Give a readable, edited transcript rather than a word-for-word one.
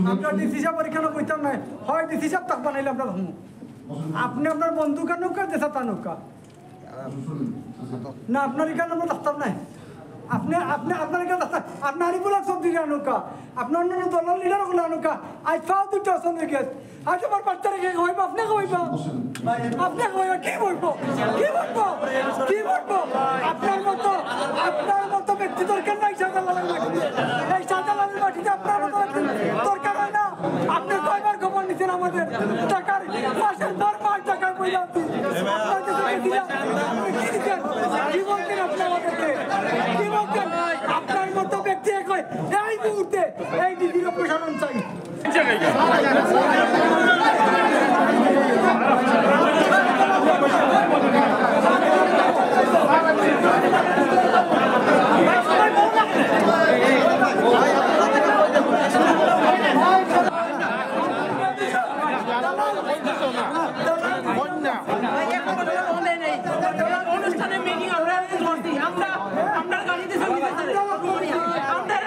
আমরা ডিসি সাহেব পরীক্ষা কইতাম না হয় ডিসি সাহেব তাক বানাইলে আমরা ধমু আপনি আপনার বন্ধুকে নৌকা দেশা তা নৌকা না আপনার এখানে আমরা ডাক্তার নাই আপনি আপনি আপনার এখানে ডাক্তার আপনার বলার সব দিকে নৌকা আপনার অন্য দলের লিডার গুলো নৌকা আজ পাও দুটো অসন্দ গেছে আজ আমার বাচ্চারা কে হইব আপনি হইব আপনি হইব কি হইব কি হইব কি হইব আপনার মতো ব্যক্তি দরকার নাই শাহজালালের মাটিতে এই শাহজালালের মাটিতে আপনার মতো দরকার হয় না আপনি কয়বার খবর নিচ্ছেন আমাদের টাকার মাসের পর মাস টাকা পয়সা কি বলছেন আপনি আমাদেরকে কি বলছেন আপনার মতো ব্যক্তি এই মুহূর্তে এই ডিজির প্রসারণ চাই অনুষ্ঠানে মিটিং আমরা গাড়িতে আমরা